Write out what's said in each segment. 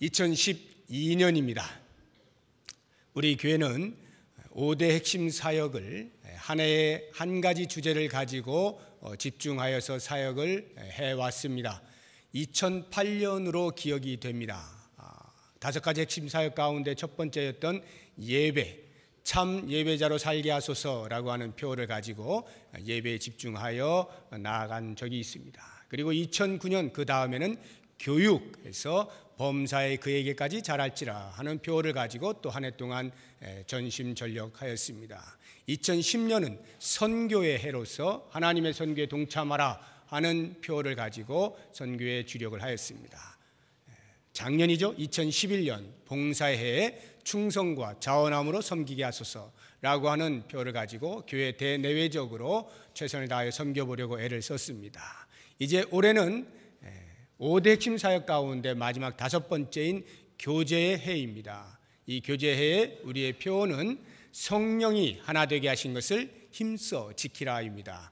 2012년입니다. 우리 교회는 5대 핵심 사역을 한 해에 한 가지 주제를 가지고 집중하여서 사역을 해왔습니다. 2008년으로 기억이 됩니다. 5가지 핵심 사역 가운데 첫 번째였던 예배, 참 예배자로 살게 하소서라고 하는 표어를 가지고 예배에 집중하여 나아간 적이 있습니다. 그리고 2009년 그 다음에는 교육에서 범사에 그에게까지 잘할지라 하는 표어를 가지고 또 한 해 동안 전심전력하였습니다. 2010년은 선교의 해로서 하나님의 선교에 동참하라 하는 표어를 가지고 선교에 주력을 하였습니다. 작년이죠. 2011년 봉사의 해에 충성과 자원함으로 섬기게 하소서라고 하는 표어를 가지고 교회 대내외적으로 최선을 다하여 섬겨보려고 애를 썼습니다. 이제 올해는 5대 핵심 사역 가운데 마지막 5번째인 교제의 해입니다. 이 교제의 해에 우리의 표어는 성령이 하나 되게 하신 것을 힘써 지키라입니다.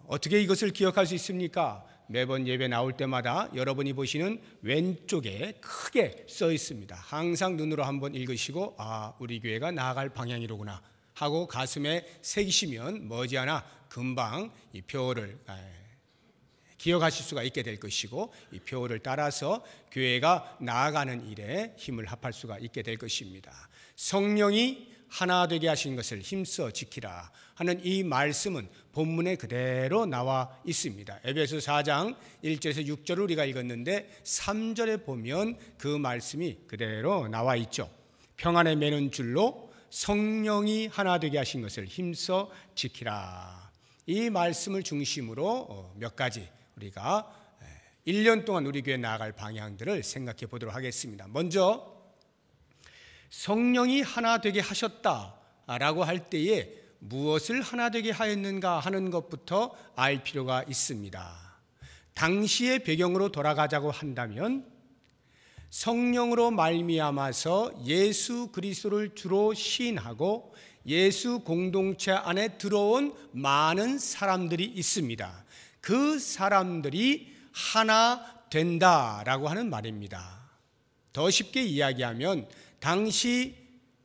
어떻게 이것을 기억할 수 있습니까? 매번 예배 나올 때마다 여러분이 보시는 왼쪽에 크게 써 있습니다. 항상 눈으로 한번 읽으시고 우리 교회가 나아갈 방향이로구나 하고 가슴에 새기시면 머지않아 금방 이 표어를 기억하실 수가 있게 될 것이고 이 표어를 따라서 교회가 나아가는 일에 힘을 합할 수가 있게 될 것입니다. 성령이 하나 되게 하신 것을 힘써 지키라 하는 이 말씀은 본문에 그대로 나와 있습니다. 에베소 4장 1절에서 6절을 우리가 읽었는데 3절에 보면 그 말씀이 그대로 나와 있죠. 평안에 매는 줄로 성령이 하나 되게 하신 것을 힘써 지키라. 이 말씀을 중심으로 몇 가지 우리가 1년 동안 우리 교회 나아갈 방향들을 생각해 보도록 하겠습니다. 먼저 성령이 하나 되게 하셨다라고 할 때에 무엇을 하나 되게 하였는가 하는 것부터 알 필요가 있습니다. 당시의 배경으로 돌아가자고 한다면 성령으로 말미암아서 예수 그리스도를 주로 시인하고 예수 공동체 안에 들어온 많은 사람들이 있습니다. 그 사람들이 하나 된다라고 하는 말입니다. 더 쉽게 이야기하면 당시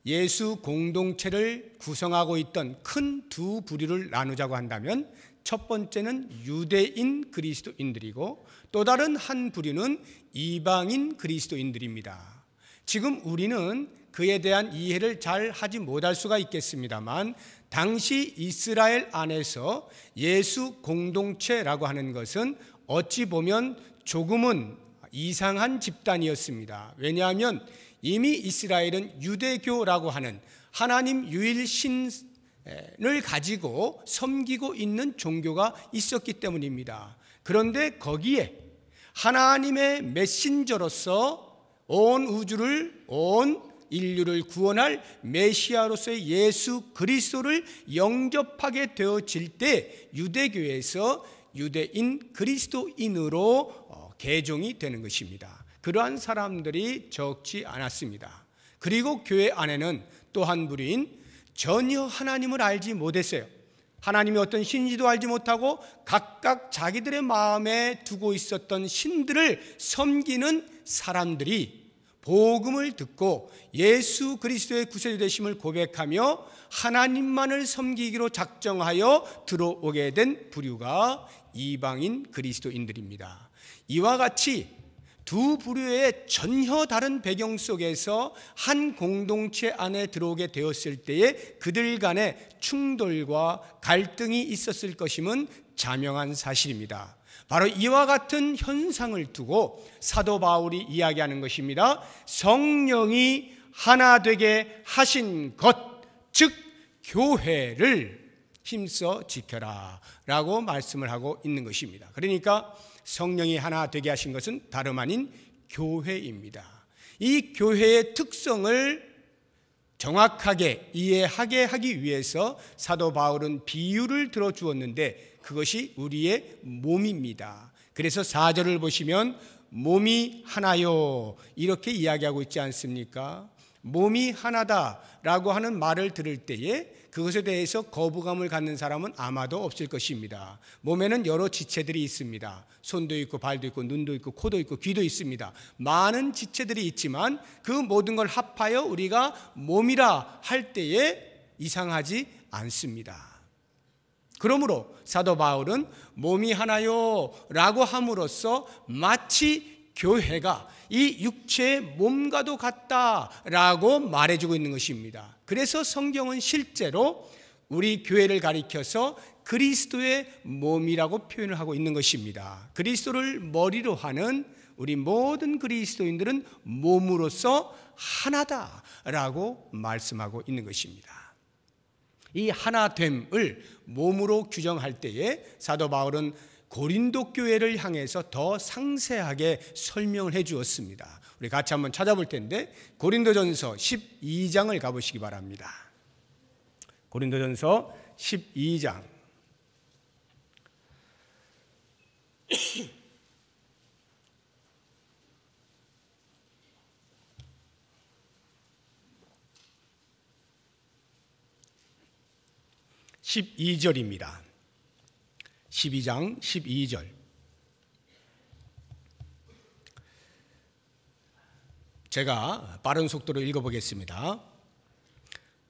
예수 공동체를 구성하고 있던 큰 두 부류를 나누자고 한다면 첫 번째는 유대인 그리스도인들이고 또 다른 한 부류는 이방인 그리스도인들입니다. 지금 우리는 그에 대한 이해를 잘 하지 못할 수가 있겠습니다만 당시 이스라엘 안에서 예수 공동체라고 하는 것은 어찌 보면 조금은 이상한 집단이었습니다. 왜냐하면 이미 이스라엘은 유대교라고 하는 하나님 유일신을 가지고 섬기고 있는 종교가 있었기 때문입니다. 그런데 거기에 하나님의 메신저로서 온 우주를 온 인류를 구원할 메시아로서의 예수 그리스도를 영접하게 되어질 때 유대교에서 유대인 그리스도인으로 개종이 되는 것입니다. 그러한 사람들이 적지 않았습니다. 그리고 교회 안에는 또 한 부류인 전혀 하나님을 알지 못했어요. 하나님이 어떤 신인지도 알지 못하고 각각 자기들의 마음에 두고 있었던 신들을 섬기는 사람들이 복음을 듣고 예수 그리스도의 구세주 되심을 고백하며 하나님만을 섬기기로 작정하여 들어오게 된 부류가 이방인 그리스도인들입니다. 이와 같이 두 부류의 전혀 다른 배경 속에서 한 공동체 안에 들어오게 되었을 때에 그들 간에 충돌과 갈등이 있었을 것임은 자명한 사실입니다. 바로 이와 같은 현상을 두고 사도 바울이 이야기하는 것입니다. 성령이 하나 되게 하신 것, 즉 교회를 힘써 지켜라 라고 말씀을 하고 있는 것입니다. 그러니까 성령이 하나 되게 하신 것은 다름 아닌 교회입니다. 이 교회의 특성을 정확하게 이해하게 하기 위해서 사도 바울은 비유를 들어주었는데 그것이 우리의 몸입니다. 그래서 4절을 보시면 몸이 하나요 이렇게 이야기하고 있지 않습니까? 몸이 하나다라고 하는 말을 들을 때에 그것에 대해서 거부감을 갖는 사람은 아마도 없을 것입니다. 몸에는 여러 지체들이 있습니다. 손도 있고 발도 있고 눈도 있고 코도 있고 귀도 있습니다. 많은 지체들이 있지만 그 모든 걸 합하여 우리가 몸이라 할 때에 이상하지 않습니다. 그러므로 사도 바울은 몸이 하나요 라고 함으로써 마치 교회가 이 육체의 몸과도 같다라고 말해주고 있는 것입니다. 그래서 성경은 실제로 우리 교회를 가리켜서 그리스도의 몸이라고 표현을 하고 있는 것입니다. 그리스도를 머리로 하는 우리 모든 그리스도인들은 몸으로서 하나다라고 말씀하고 있는 것입니다. 이 하나됨을 몸으로 규정할 때에 사도 바울은 고린도 교회를 향해서 더 상세하게 설명을 해 주었습니다. 우리 같이 한번 찾아볼 텐데 고린도전서 12장을 가보시기 바랍니다. 고린도전서 12장 12절입니다. 12장 12절. 제가 빠른 속도로 읽어보겠습니다.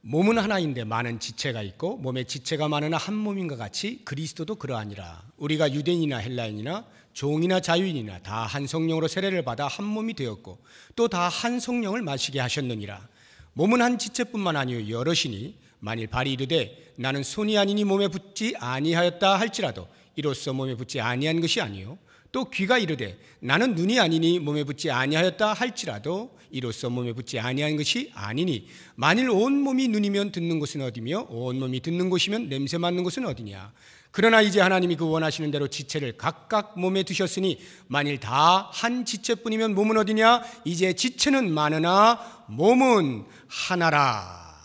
몸은 하나인데 많은 지체가 있고 몸에 지체가 많으나 한 몸인가 같이 그리스도도 그러하니라. 우리가 유대인이나 헬라인이나 종이나 자유인이나 다 한 성령으로 세례를 받아 한 몸이 되었고 또 다 한 성령을 마시게 하셨느니라. 몸은 한 지체뿐만 아니요 여럿이니 만일 발이 이르되 나는 손이 아니니 몸에 붙지 아니하였다 할지라도 이로써 몸에 붙지 아니한 것이 아니요 또 귀가 이르되 나는 눈이 아니니 몸에 붙지 아니하였다 할지라도 이로써 몸에 붙지 아니한 것이 아니니 만일 온 몸이 눈이면 듣는 곳은 어디며 온 몸이 듣는 곳이면 냄새 맡는 곳은 어디냐. 그러나 이제 하나님이 그 원하시는 대로 지체를 각각 몸에 두셨으니 만일 다 한 지체뿐이면 몸은 어디냐. 이제 지체는 많으나 몸은 하나라.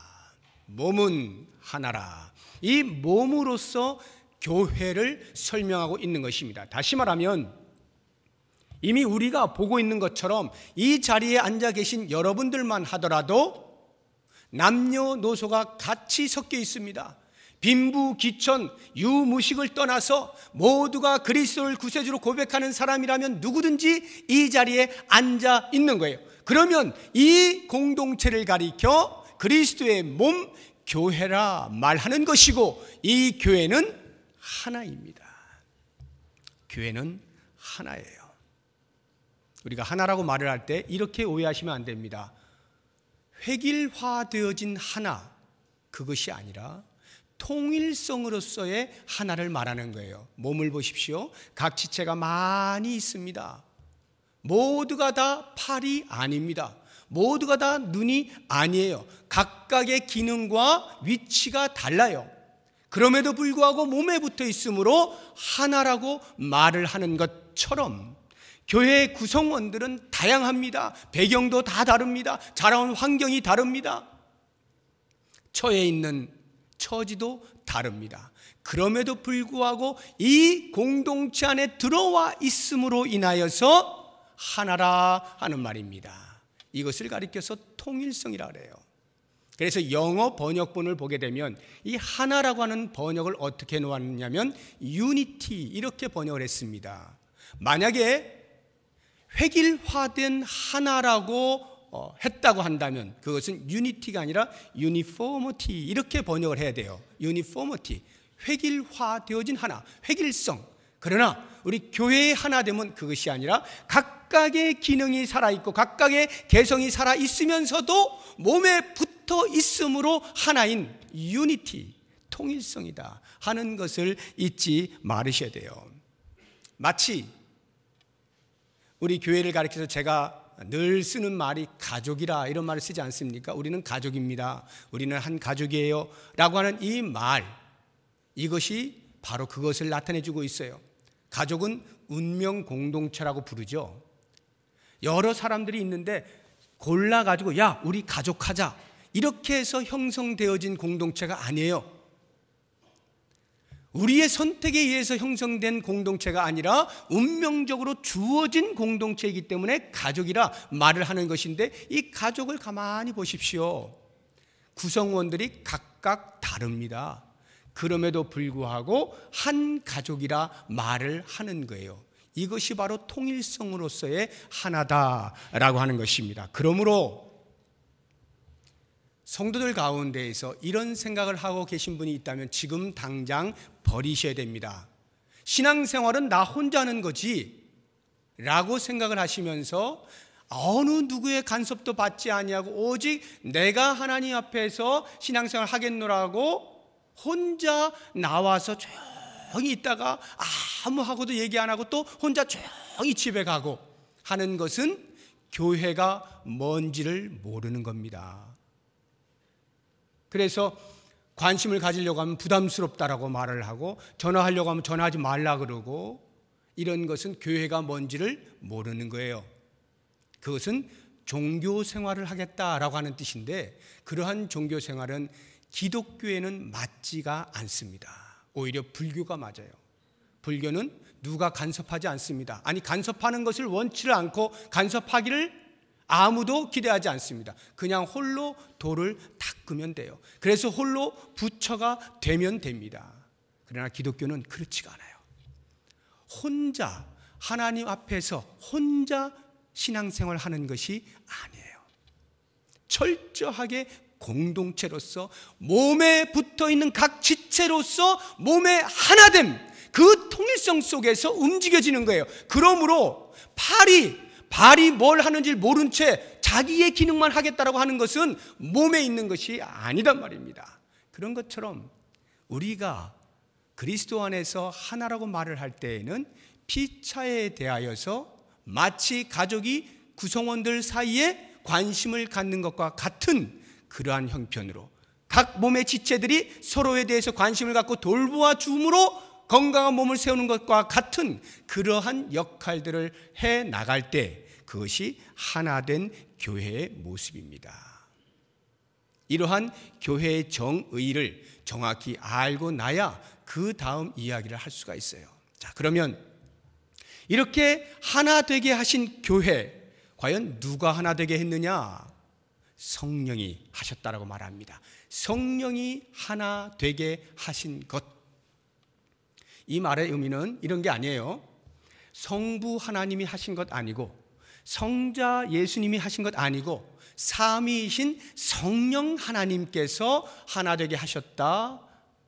몸은 하나라. 이 몸으로서 교회를 설명하고 있는 것입니다. 다시 말하면 이미 우리가 보고 있는 것처럼 이 자리에 앉아 계신 여러분들만 하더라도 남녀노소가 같이 섞여 있습니다. 빈부, 기천, 유무식을 떠나서 모두가 그리스도를 구세주로 고백하는 사람이라면 누구든지 이 자리에 앉아 있는 거예요. 그러면 이 공동체를 가리켜 그리스도의 몸, 교회라 말하는 것이고 이 교회는 하나입니다. 교회는 하나예요. 우리가 하나라고 말을 할 때 이렇게 오해하시면 안 됩니다. 획일화되어진 하나, 그것이 아니라 통일성으로서의 하나를 말하는 거예요. 몸을 보십시오. 각 지체가 많이 있습니다. 모두가 다 팔이 아닙니다. 모두가 다 눈이 아니에요. 각각의 기능과 위치가 달라요. 그럼에도 불구하고 몸에 붙어 있으므로 하나라고 말을 하는 것처럼 교회의 구성원들은 다양합니다. 배경도 다 다릅니다. 자라온 환경이 다릅니다. 처해 있는 처지도 다릅니다. 그럼에도 불구하고 이 공동체 안에 들어와 있음으로 인하여서 하나라 하는 말입니다. 이것을 가리켜서 통일성이라 그래요. 그래서 영어 번역본을 보게 되면 이 하나라고 하는 번역을 어떻게 놓았냐면 unity 이렇게 번역을 했습니다. 만약에 획일화된 하나라고 했다고 한다면 그것은 unity가 아니라 uniformity 이렇게 번역을 해야 돼요. uniformity, 획일화되어진 하나, 획일성. 그러나 우리 교회의 하나됨은 그것이 아니라 각각의 기능이 살아있고 각각의 개성이 살아있으면서도 몸에 붙어 있음으로 하나인 유니티, 통일성이다 하는 것을 잊지 말으셔야 돼요. 마치 우리 교회를 가리켜서 제가 늘 쓰는 말이 가족이라 이런 말을 쓰지 않습니까? 우리는 가족입니다. 우리는 한 가족이에요 라고 하는 이 말, 이것이 바로 그것을 나타내주고 있어요. 가족은 운명 공동체라고 부르죠. 여러 사람들이 있는데 골라가지고 야 우리 가족하자 이렇게 해서 형성되어진 공동체가 아니에요. 우리의 선택에 의해서 형성된 공동체가 아니라 운명적으로 주어진 공동체이기 때문에 가족이라 말을 하는 것인데, 이 가족을 가만히 보십시오. 구성원들이 각각 다릅니다. 그럼에도 불구하고 한 가족이라 말을 하는 거예요. 이것이 바로 통일성으로서의 하나다라고 하는 것입니다. 그러므로 성도들 가운데에서 이런 생각을 하고 계신 분이 있다면 지금 당장 버리셔야 됩니다. 신앙생활은 나 혼자 하는 거지 라고 생각을 하시면서 어느 누구의 간섭도 받지 아니하고 오직 내가 하나님 앞에서 신앙생활 하겠노라고 혼자 나와서 조용히 있다가 아무하고도 얘기 안 하고 또 혼자 조용히 집에 가고 하는 것은 교회가 뭔지를 모르는 겁니다. 그래서 관심을 가지려고 하면 부담스럽다라고 말을 하고, 전화하려고 하면 전화하지 말라 그러고, 이런 것은 교회가 뭔지를 모르는 거예요. 그것은 종교 생활을 하겠다라고 하는 뜻인데, 그러한 종교 생활은 기독교에는 맞지가 않습니다. 오히려 불교가 맞아요. 불교는 누가 간섭하지 않습니다. 아니, 간섭하는 것을 원치를 않고 간섭하기를 아무도 기대하지 않습니다. 그냥 홀로 돌을 닦으면 돼요. 그래서 홀로 부처가 되면 됩니다. 그러나 기독교는 그렇지가 않아요. 혼자 하나님 앞에서 혼자 신앙생활 하는 것이 아니에요. 철저하게 공동체로서, 몸에 붙어있는 각 지체로서 몸의 하나됨, 그 통일성 속에서 움직여지는 거예요. 그러므로 발이 뭘 하는지 모른 채 자기의 기능만 하겠다라고 하는 것은 몸에 있는 것이 아니단 말입니다. 그런 것처럼 우리가 그리스도 안에서 하나라고 말을 할 때에는 피차에 대하여서 마치 가족이 구성원들 사이에 관심을 갖는 것과 같은 그러한 형편으로 각 몸의 지체들이 서로에 대해서 관심을 갖고 돌보아 줌으로 건강한 몸을 세우는 것과 같은 그러한 역할들을 해 나갈 때, 그것이 하나된 교회의 모습입니다. 이러한 교회의 정의를 정확히 알고 나야 그 다음 이야기를 할 수가 있어요. 자, 그러면 이렇게 하나 되게 하신 교회, 과연 누가 하나 되게 했느냐? 성령이 하셨다라고 말합니다. 성령이 하나 되게 하신 것. 이 말의 의미는 이런 게 아니에요. 성부 하나님이 하신 것 아니고, 성자 예수님이 하신 것 아니고, 삼위이신 성령 하나님께서 하나 되게 하셨다,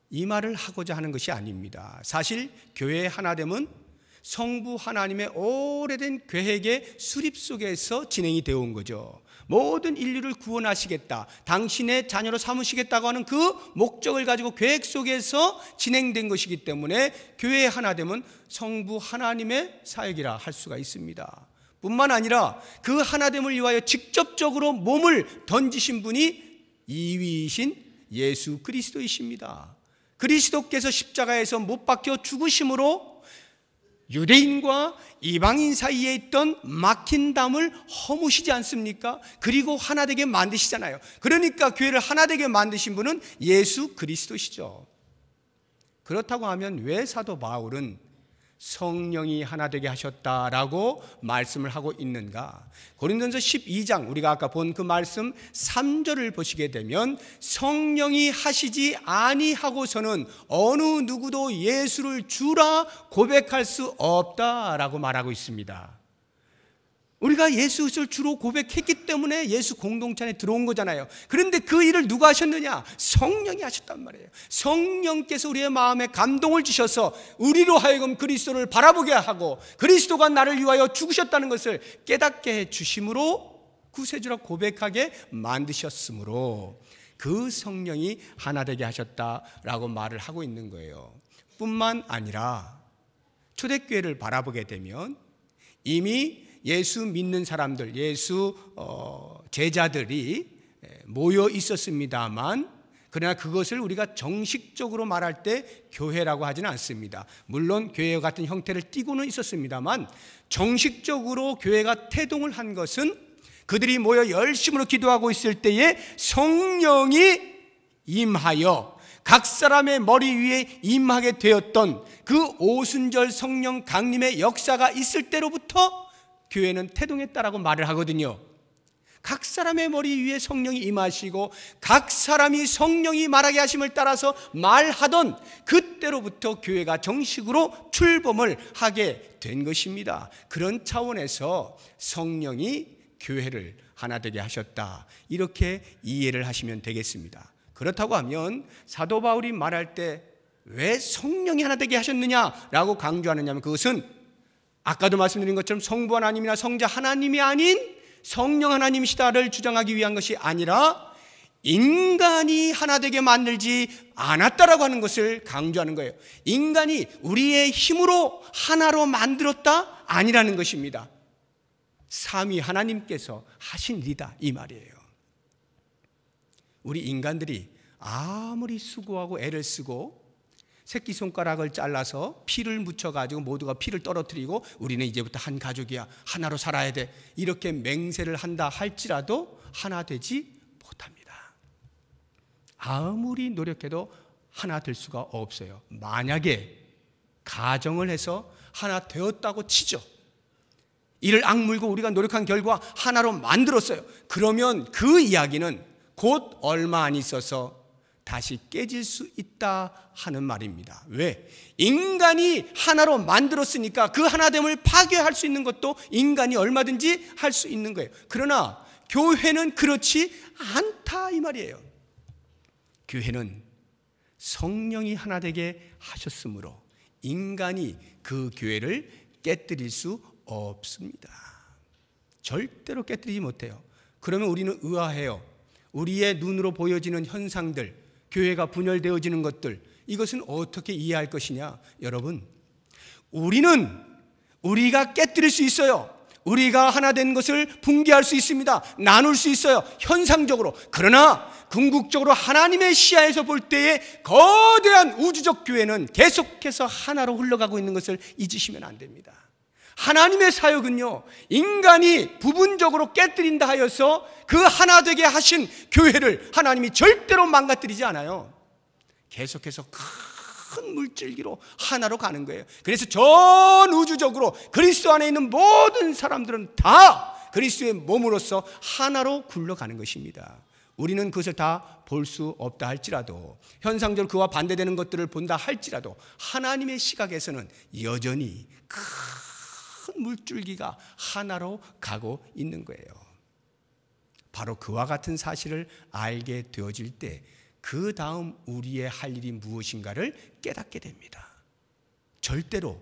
이 말을 하고자 하는 것이 아닙니다. 사실 교회의 하나됨은 성부 하나님의 오래된 계획의 수립 속에서 진행이 되어 온 거죠. 모든 인류를 구원하시겠다, 당신의 자녀로 삼으시겠다고 하는 그 목적을 가지고 계획 속에서 진행된 것이기 때문에 교회의 하나됨은 성부 하나님의 사역이라 할 수가 있습니다. 뿐만 아니라 그 하나됨을 위하여 직접적으로 몸을 던지신 분이 이위이신 예수 그리스도이십니다. 그리스도께서 십자가에서 못 박혀 죽으심으로 유대인과 이방인 사이에 있던 막힌 담을 허무시지 않습니까? 그리고 하나 되게 만드시잖아요. 그러니까 교회를 하나 되게 만드신 분은 예수 그리스도시죠. 그렇다고 하면 왜 사도 바울은 성령이 하나 되게 하셨다라고 말씀을 하고 있는가? 고린도전서 12장, 우리가 아까 본 그 말씀 3절을 보시게 되면 성령이 하시지 아니하고서는 어느 누구도 예수를 주라 고백할 수 없다라고 말하고 있습니다. 우리가 예수를 주로 고백했기 때문에 예수 공동체 안에 들어온 거잖아요. 그런데 그 일을 누가 하셨느냐? 성령이 하셨단 말이에요. 성령께서 우리의 마음에 감동을 주셔서 우리로 하여금 그리스도를 바라보게 하고, 그리스도가 나를 위하여 죽으셨다는 것을 깨닫게 해 주심으로 구세주라 고백하게 만드셨으므로 그 성령이 하나 되게 하셨다라고 말을 하고 있는 거예요. 뿐만 아니라 초대교회를 바라보게 되면 이미 예수 믿는 사람들, 예수 제자들이 모여 있었습니다만, 그러나 그것을 우리가 정식적으로 말할 때 교회라고 하지는 않습니다. 물론 교회와 같은 형태를 띠고는 있었습니다만, 정식적으로 교회가 태동을 한 것은 그들이 모여 열심으로 기도하고 있을 때에 성령이 임하여 각 사람의 머리 위에 임하게 되었던 그 오순절 성령 강림의 역사가 있을 때로부터 교회는 태동했다라고 말을 하거든요. 각 사람의 머리 위에 성령이 임하시고 각 사람이 성령이 말하게 하심을 따라서 말하던 그때로부터 교회가 정식으로 출범을 하게 된 것입니다. 그런 차원에서 성령이 교회를 하나 되게 하셨다, 이렇게 이해를 하시면 되겠습니다. 그렇다고 하면 사도 바울이 말할 때 왜 성령이 하나 되게 하셨느냐라고 강조하느냐면, 그것은 아까도 말씀드린 것처럼 성부 하나님이나 성자 하나님이 아닌 성령 하나님이시다를 주장하기 위한 것이 아니라 인간이 하나 되게 만들지 않았다라고 하는 것을 강조하는 거예요. 인간이 우리의 힘으로 하나로 만들었다 아니라는 것입니다. 삼위 하나님께서 하신 일이다, 이 말이에요. 우리 인간들이 아무리 수고하고 애를 쓰고 새끼손가락을 잘라서 피를 묻혀가지고 모두가 피를 떨어뜨리고 우리는 이제부터 한 가족이야, 하나로 살아야 돼, 이렇게 맹세를 한다 할지라도 하나 되지 못합니다. 아무리 노력해도 하나 될 수가 없어요. 만약에 가정을 해서 하나 되었다고 치죠. 이를 악물고 우리가 노력한 결과 하나로 만들었어요. 그러면 그 이야기는 곧 얼마 안 있어서 다시 깨질 수 있다 하는 말입니다. 왜? 인간이 하나로 만들었으니까 그 하나됨을 파괴할 수 있는 것도 인간이 얼마든지 할 수 있는 거예요. 그러나 교회는 그렇지 않다, 이 말이에요. 교회는 성령이 하나 되게 하셨으므로 인간이 그 교회를 깨뜨릴 수 없습니다. 절대로 깨뜨리지 못해요. 그러면 우리는 의아해요. 우리의 눈으로 보여지는 현상들, 교회가 분열되어지는 것들, 이것은 어떻게 이해할 것이냐? 여러분, 우리가 깨뜨릴 수 있어요. 우리가 하나 된 것을 붕괴할 수 있습니다. 나눌 수 있어요, 현상적으로. 그러나 궁극적으로 하나님의 시야에서 볼 때에 거대한 우주적 교회는 계속해서 하나로 흘러가고 있는 것을 잊으시면 안 됩니다. 하나님의 사역은요, 인간이 부분적으로 깨뜨린다 하여서 그 하나 되게 하신 교회를 하나님이 절대로 망가뜨리지 않아요. 계속해서 큰 물줄기로 하나로 가는 거예요. 그래서 전 우주적으로 그리스도 안에 있는 모든 사람들은 다 그리스도의 몸으로서 하나로 굴러가는 것입니다. 우리는 그것을 다 볼 수 없다 할지라도, 현상적으로 그와 반대되는 것들을 본다 할지라도 하나님의 시각에서는 여전히 큰 물줄기가 하나로 가고 있는 거예요. 바로 그와 같은 사실을 알게 되어질 때 그 다음 우리의 할 일이 무엇인가를 깨닫게 됩니다. 절대로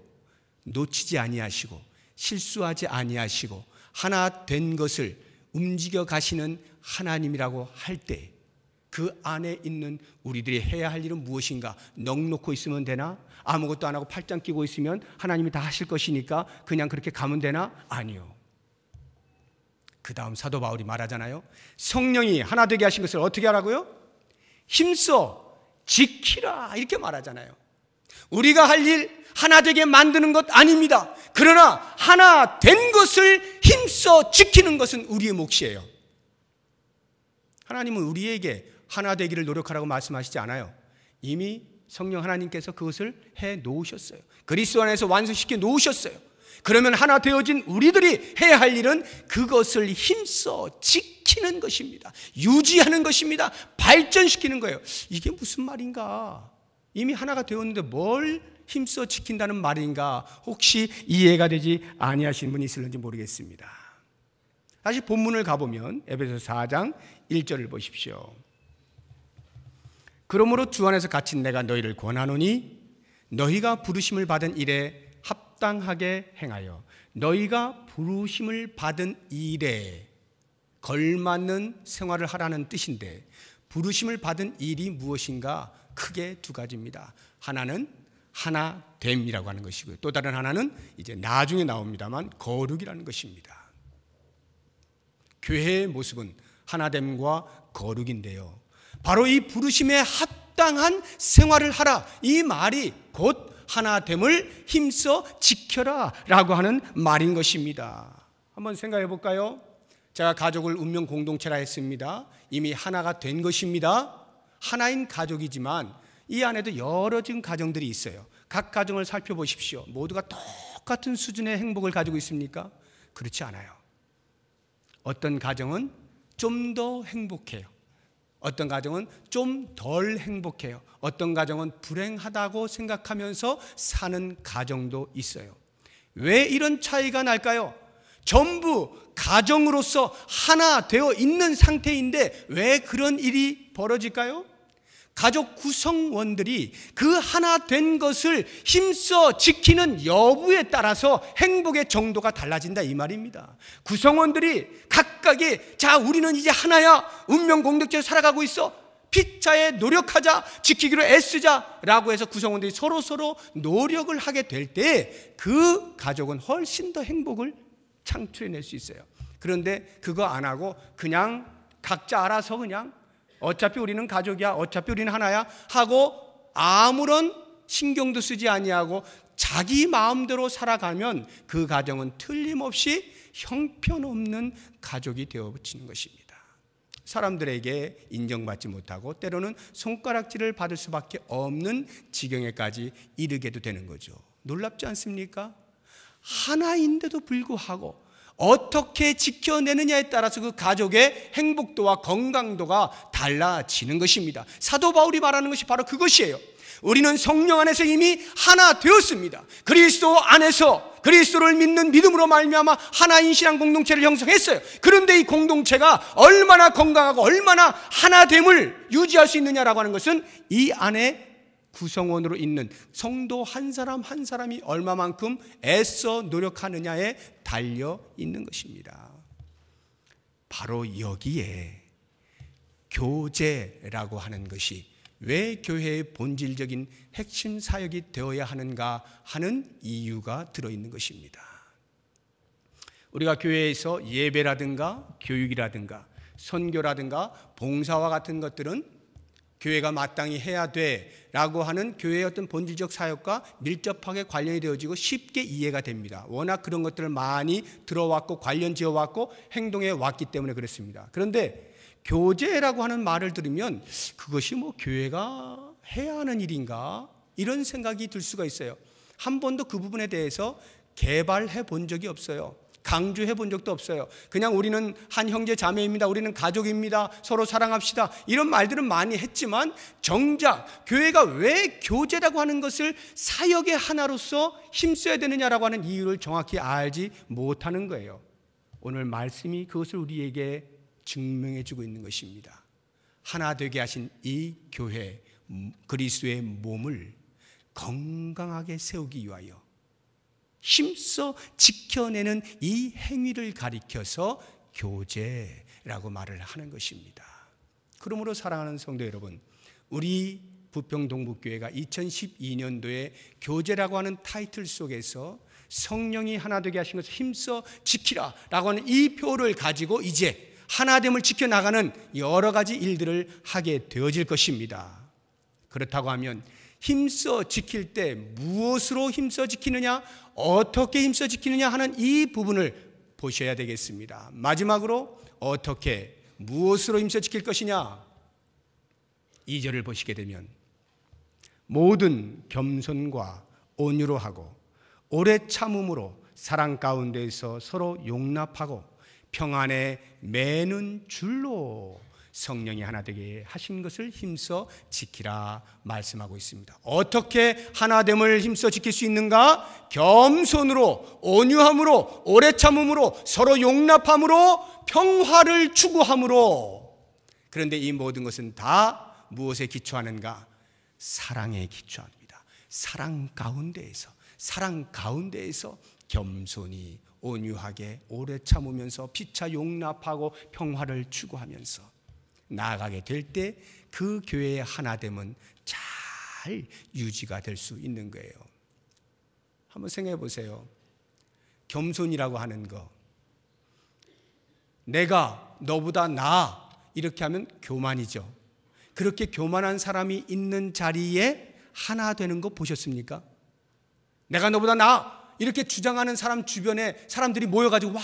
놓치지 아니하시고 실수하지 아니하시고 하나 된 것을 움직여 가시는 하나님이라고 할 때 그 안에 있는 우리들이 해야 할 일은 무엇인가? 넋놓고 있으면 되나? 아무것도 안 하고 팔짱 끼고 있으면 하나님이 다 하실 것이니까 그냥 그렇게 가면 되나? 아니요. 그 다음 사도 바울이 말하잖아요. 성령이 하나 되게 하신 것을 어떻게 하라고요? 힘써 지키라, 이렇게 말하잖아요. 우리가 할 일 하나 되게 만드는 것 아닙니다. 그러나 하나 된 것을 힘써 지키는 것은 우리의 몫이에요. 하나님은 우리에게 하나 되기를 노력하라고 말씀하시지 않아요. 이미 성령 하나님께서 그것을 해 놓으셨어요. 그리스도 안에서 완성시켜 놓으셨어요. 그러면 하나 되어진 우리들이 해야 할 일은 그것을 힘써 지키는 것입니다. 유지하는 것입니다. 발전시키는 거예요. 이게 무슨 말인가? 이미 하나가 되었는데 뭘 힘써 지킨다는 말인가? 혹시 이해가 되지 아니하시는 분이 있을는지 모르겠습니다. 다시 본문을 가보면 에베소서 4장 1절을 보십시오. 그러므로 주 안에서 갇힌 내가 너희를 권하노니 너희가 부르심을 받은 일에 합당하게 행하여, 너희가 부르심을 받은 일에 걸맞는 생활을 하라는 뜻인데, 부르심을 받은 일이 무엇인가? 크게 두 가지입니다. 하나는 하나됨이라고 하는 것이고요, 또 다른 하나는 이제 나중에 나옵니다만 거룩이라는 것입니다. 교회의 모습은 하나됨과 거룩인데요, 바로 이 부르심에 합당한 생활을 하라, 이 말이 곧 하나됨을 힘써 지켜라 라고 하는 말인 것입니다. 한번 생각해 볼까요? 제가 가족을 운명 공동체라 했습니다. 이미 하나가 된 것입니다. 하나인 가족이지만 이 안에도 여러 지금 가정들이 있어요. 각 가정을 살펴보십시오. 모두가 똑같은 수준의 행복을 가지고 있습니까? 그렇지 않아요. 어떤 가정은 좀 더 행복해요. 어떤 가정은 좀 덜 행복해요. 어떤 가정은 불행하다고 생각하면서 사는 가정도 있어요. 왜 이런 차이가 날까요? 전부 가정으로서 하나 되어 있는 상태인데 왜 그런 일이 벌어질까요? 가족 구성원들이 그 하나 된 것을 힘써 지키는 여부에 따라서 행복의 정도가 달라진다 이 말입니다. 구성원들이 각각의 자 우리는 이제 하나야, 운명 공동체로 살아가고 있어, 피차에 노력하자, 지키기로 애쓰자라고 해서 구성원들이 서로 노력을 하게 될 때 그 가족은 훨씬 더 행복을 창출해낼 수 있어요. 그런데 그거 안 하고 그냥 각자 알아서 그냥 어차피 우리는 가족이야, 어차피 우리는 하나야 하고 아무런 신경도 쓰지 아니하고 자기 마음대로 살아가면 그 가정은 틀림없이 형편없는 가족이 되어붙이는 것입니다. 사람들에게 인정받지 못하고 때로는 손가락질을 받을 수밖에 없는 지경에까지 이르게도 되는 거죠. 놀랍지 않습니까? 하나인데도 불구하고 어떻게 지켜내느냐에 따라서 그 가족의 행복도와 건강도가 달라지는 것입니다. 사도 바울이 말하는 것이 바로 그것이에요. 우리는 성령 안에서 이미 하나 되었습니다. 그리스도 안에서 그리스도를 믿는 믿음으로 말미암아 하나인 신앙 공동체를 형성했어요. 그런데 이 공동체가 얼마나 건강하고 얼마나 하나됨을 유지할 수 있느냐라고 하는 것은 이 안에 구성원으로 있는 성도 한 사람 한 사람이 얼마만큼 애써 노력하느냐에 달려 있는 것입니다. 바로 여기에 교제라고 하는 것이 왜 교회의 본질적인 핵심 사역이 되어야 하는가 하는 이유가 들어있는 것입니다. 우리가 교회에서 예배라든가 교육이라든가 선교라든가 봉사와 같은 것들은 교회가 마땅히 해야 돼라고 하는 교회의 어떤 본질적 사역과 밀접하게 관련이 되어지고 쉽게 이해가 됩니다. 워낙 그런 것들을 많이 들어왔고 관련 지어왔고 행동해 왔기 때문에 그렇습니다. 그런데 교제라고 하는 말을 들으면 그것이 뭐 교회가 해야 하는 일인가 이런 생각이 들 수가 있어요. 한 번도 그 부분에 대해서 개발해 본 적이 없어요. 강조해 본 적도 없어요. 그냥 우리는 한 형제 자매입니다. 우리는 가족입니다. 서로 사랑합시다. 이런 말들은 많이 했지만 정작 교회가 왜 교제라고 하는 것을 사역의 하나로서 힘써야 되느냐라고 하는 이유를 정확히 알지 못하는 거예요. 오늘 말씀이 그것을 우리에게 증명해 주고 있는 것입니다. 하나 되게 하신 이 교회 그리스도의 몸을 건강하게 세우기 위하여 힘써 지켜내는 이 행위를 가리켜서 교제라고 말을 하는 것입니다. 그러므로 사랑하는 성도 여러분, 우리 부평동북교회가 2012년도에 교제라고 하는 타이틀 속에서 성령이 하나 되게 하신 것을 힘써 지키라라고 하는 이 표를 가지고 이제 하나됨을 지켜나가는 여러 가지 일들을 하게 되어질 것입니다. 그렇다고 하면 힘써 지킬 때 무엇으로 힘써 지키느냐, 어떻게 힘써 지키느냐 하는 이 부분을 보셔야 되겠습니다. 마지막으로 어떻게 무엇으로 힘써 지킬 것이냐, 2절을 보시게 되면 모든 겸손과 온유로 하고 오래 참음으로 사랑 가운데서 서로 용납하고 평안에 매는 줄로 성령이 하나 되게 하신 것을 힘써 지키라 말씀하고 있습니다. 어떻게 하나됨을 힘써 지킬 수 있는가? 겸손으로, 온유함으로, 오래 참음으로, 서로 용납함으로, 평화를 추구함으로. 그런데 이 모든 것은 다 무엇에 기초하는가? 사랑에 기초합니다. 사랑 가운데에서 겸손히 온유하게 오래 참으면서 피차 용납하고 평화를 추구하면서 나아가게 될 때 그 교회의 하나됨은 잘 유지가 될 수 있는 거예요. 한번 생각해 보세요. 겸손이라고 하는 거, 내가 너보다 나아 이렇게 하면 교만이죠. 그렇게 교만한 사람이 있는 자리에 하나 되는 거 보셨습니까? 내가 너보다 나아 이렇게 주장하는 사람 주변에 사람들이 모여가지고 와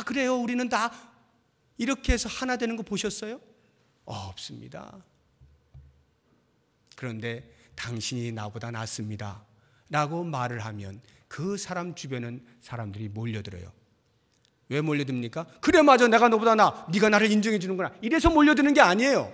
그래요 우리는 다 이렇게 해서 하나 되는 거 보셨어요? 없습니다. 그런데 당신이 나보다 낫습니다 라고 말을 하면 그 사람 주변은 사람들이 몰려들어요. 왜 몰려듭니까? 그래 맞아, 내가 너보다 나아, 네가 나를 인정해 주는구나, 이래서 몰려드는 게 아니에요.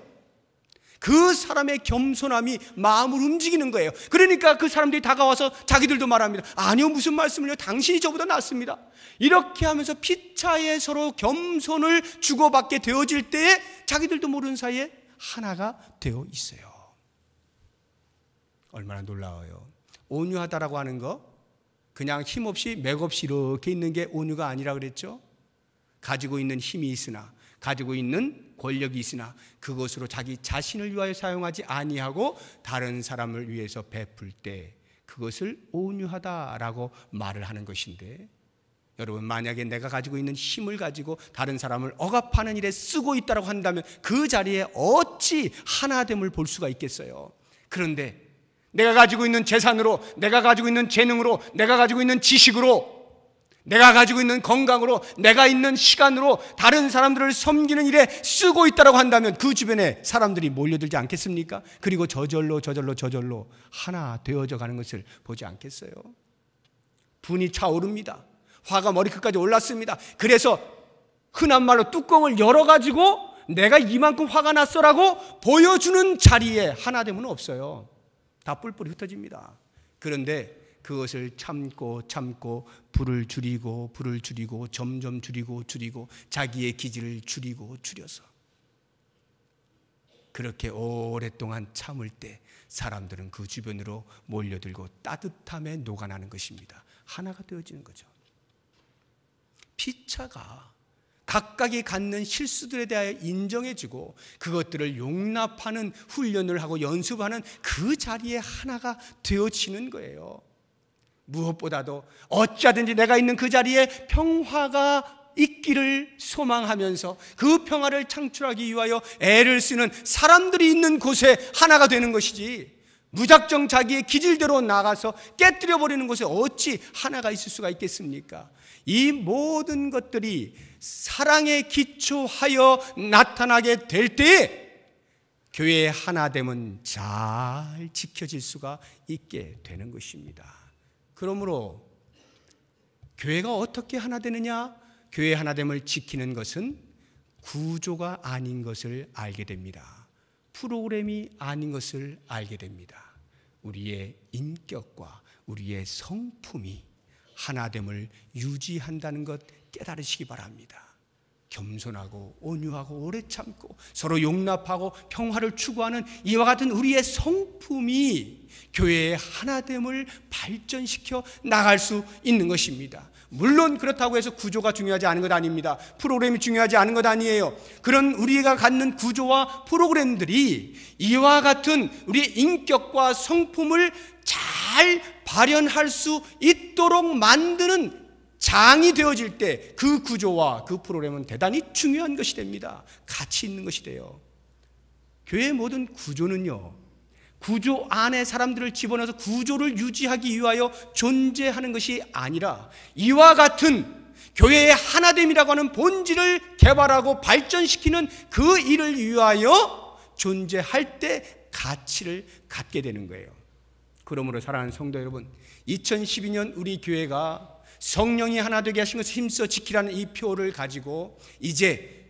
그 사람의 겸손함이 마음을 움직이는 거예요. 그러니까 그 사람들이 다가와서 자기들도 말합니다. 아니요, 무슨 말씀을요, 당신이 저보다 낫습니다. 이렇게 하면서 피차에 서로 겸손을 주고받게 되어질 때에 자기들도 모르는 사이에 하나가 되어 있어요. 얼마나 놀라워요. 온유하다라고 하는 거, 그냥 힘없이 맥없이 이렇게 있는 게 온유가 아니라 그랬죠. 가지고 있는 힘이 있으나, 가지고 있는 권력이 있으나 그것으로 자기 자신을 위하여 사용하지 아니하고 다른 사람을 위해서 베풀 때 그것을 온유하다라고 말을 하는 것인데, 여러분, 만약에 내가 가지고 있는 힘을 가지고 다른 사람을 억압하는 일에 쓰고 있다고 한다면 그 자리에 어찌 하나됨을 볼 수가 있겠어요. 그런데 내가 가지고 있는 재산으로, 내가 가지고 있는 재능으로, 내가 가지고 있는 지식으로, 내가 가지고 있는 건강으로, 내가 있는 시간으로 다른 사람들을 섬기는 일에 쓰고 있다고 한다면 그 주변에 사람들이 몰려들지 않겠습니까? 그리고 저절로 하나 되어져 가는 것을 보지 않겠어요? 분이 차오릅니다. 화가 머리끝까지 올랐습니다. 그래서 흔한 말로 뚜껑을 열어가지고 내가 이만큼 화가 났어라고 보여주는 자리에 하나됨은 없어요. 다 뿔뿔이 흩어집니다. 그런데 그것을 참고 불을 줄이고 점점 줄이고 자기의 기질을 줄여서 그렇게 오랫동안 참을 때 사람들은 그 주변으로 몰려들고 따뜻함에 녹아나는 것입니다. 하나가 되어지는 거죠. 피차가 각각이 갖는 실수들에 대하여 인정해주고 그것들을 용납하는 훈련을 하고 연습하는 그 자리에 하나가 되어지는 거예요. 무엇보다도 어찌하든지 내가 있는 그 자리에 평화가 있기를 소망하면서 그 평화를 창출하기 위하여 애를 쓰는 사람들이 있는 곳에 하나가 되는 것이지, 무작정 자기의 기질대로 나가서 깨뜨려버리는 곳에 어찌 하나가 있을 수가 있겠습니까? 이 모든 것들이 사랑에 기초하여 나타나게 될 때에 교회의 하나됨은 잘 지켜질 수가 있게 되는 것입니다. 그러므로 교회가 어떻게 하나 되느냐? 교회의 하나됨을 지키는 것은 구조가 아닌 것을 알게 됩니다. 프로그램이 아닌 것을 알게 됩니다. 우리의 인격과 우리의 성품이 하나됨을 유지한다는 것 깨달으시기 바랍니다. 겸손하고 온유하고 오래 참고 서로 용납하고 평화를 추구하는 이와 같은 우리의 성품이 교회의 하나됨을 발전시켜 나갈 수 있는 것입니다. 물론 그렇다고 해서 구조가 중요하지 않은 것 아닙니다. 프로그램이 중요하지 않은 것 아니에요. 그런 우리가 갖는 구조와 프로그램들이 이와 같은 우리의 인격과 성품을 잘 발현할 수 있도록 만드는 장이 되어질 때 그 구조와 그 프로그램은 대단히 중요한 것이 됩니다. 가치 있는 것이 돼요. 교회의 모든 구조는요, 구조 안에 사람들을 집어넣어서 구조를 유지하기 위하여 존재하는 것이 아니라 이와 같은 교회의 하나됨이라고 하는 본질을 개발하고 발전시키는 그 일을 위하여 존재할 때 가치를 갖게 되는 거예요. 그러므로 사랑하는 성도 여러분, 2012년 우리 교회가 성령이 하나 되게 하신 것을 힘써 지키라는 이 표를 가지고 이제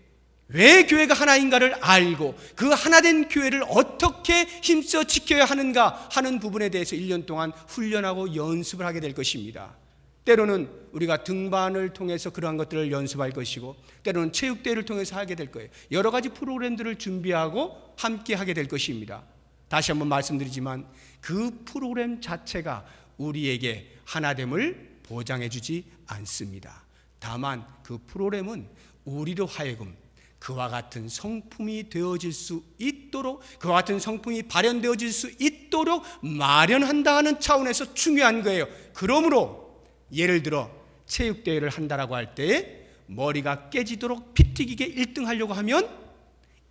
왜 교회가 하나인가를 알고 그 하나된 교회를 어떻게 힘써 지켜야 하는가 하는 부분에 대해서 1년 동안 훈련하고 연습을 하게 될 것입니다. 때로는 우리가 등반을 통해서 그러한 것들을 연습할 것이고 때로는 체육대회를 통해서 하게 될 거예요. 여러 가지 프로그램들을 준비하고 함께 하게 될 것입니다. 다시 한번 말씀드리지만 그 프로그램 자체가 우리에게 하나됨을 보장해 주지 않습니다. 다만 그 프로그램은 우리로 하여금 그와 같은 성품이 되어질 수 있도록, 그와 같은 성품이 발현되어질 수 있도록 마련한다 하는 차원에서 중요한 거예요. 그러므로 예를 들어 체육대회를 한다라고 할 때 머리가 깨지도록 피 튀기게 1등 하려고 하면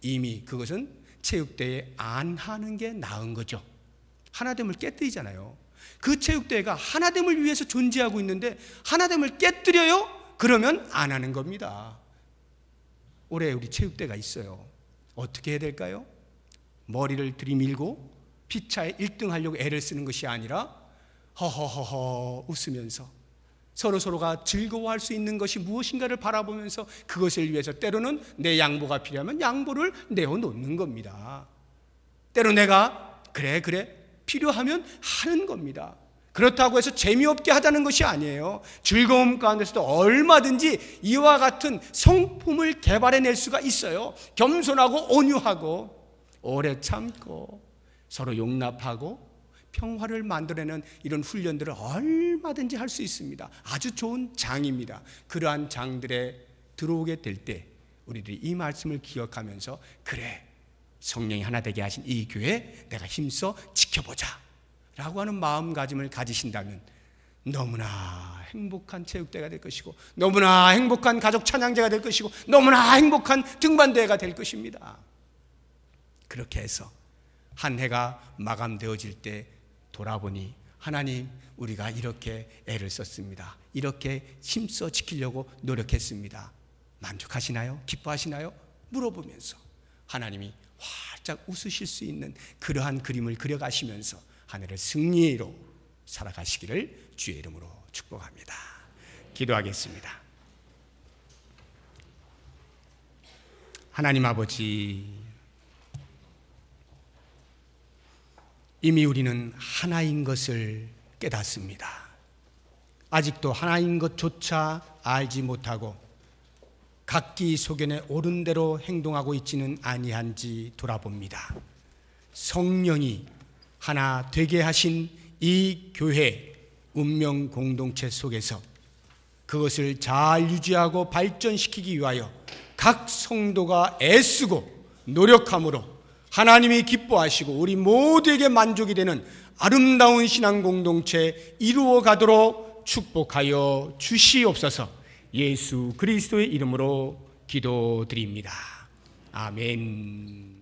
이미 그것은 체육대회 안 하는 게 나은 거죠. 하나됨을 깨뜨리잖아요. 그 체육대회가 하나됨을 위해서 존재하고 있는데 하나됨을 깨뜨려요? 그러면 안 하는 겁니다. 올해 우리 체육대회가 있어요. 어떻게 해야 될까요? 머리를 들이밀고 피차에 1등 하려고 애를 쓰는 것이 아니라 허허허허 웃으면서 서로가 즐거워할 수 있는 것이 무엇인가를 바라보면서 그것을 위해서 때로는 내 양보가 필요하면 양보를 내어놓는 겁니다. 때로 내가 그래 필요하면 하는 겁니다. 그렇다고 해서 재미없게 하자는 것이 아니에요. 즐거움 가운데서도 얼마든지 이와 같은 성품을 개발해낼 수가 있어요. 겸손하고 온유하고 오래 참고 서로 용납하고 평화를 만들어내는 이런 훈련들을 얼마든지 할 수 있습니다. 아주 좋은 장입니다. 그러한 장들에 들어오게 될 때 우리들이 이 말씀을 기억하면서 그래, 성령이 하나 되게 하신 이 교회 내가 힘써 지켜보자 라고 하는 마음가짐을 가지신다면 너무나 행복한 체육대회가 될 것이고 너무나 행복한 가족 찬양제가 될 것이고 너무나 행복한 등반대회가 될 것입니다. 그렇게 해서 한 해가 마감되어질 때 돌아보니 하나님, 우리가 이렇게 애를 썼습니다. 이렇게 힘써 지키려고 노력했습니다. 만족하시나요? 기뻐하시나요? 물어보면서 하나님이 활짝 웃으실 수 있는 그러한 그림을 그려가시면서 한 해를 승리로 살아가시기를 주의 이름으로 축복합니다. 기도하겠습니다. 하나님 아버지, 이미 우리는 하나인 것을 깨닫습니다. 아직도 하나인 것조차 알지 못하고 각기 소견에 옳은 대로 행동하고 있지는 아니한지 돌아봅니다. 성령이 하나 되게 하신 이 교회 운명 공동체 속에서 그것을 잘 유지하고 발전시키기 위하여 각 성도가 애쓰고 노력함으로 하나님이 기뻐하시고 우리 모두에게 만족이 되는 아름다운 신앙 공동체 이루어 가도록 축복하여 주시옵소서. 예수 그리스도의 이름으로 기도드립니다. 아멘.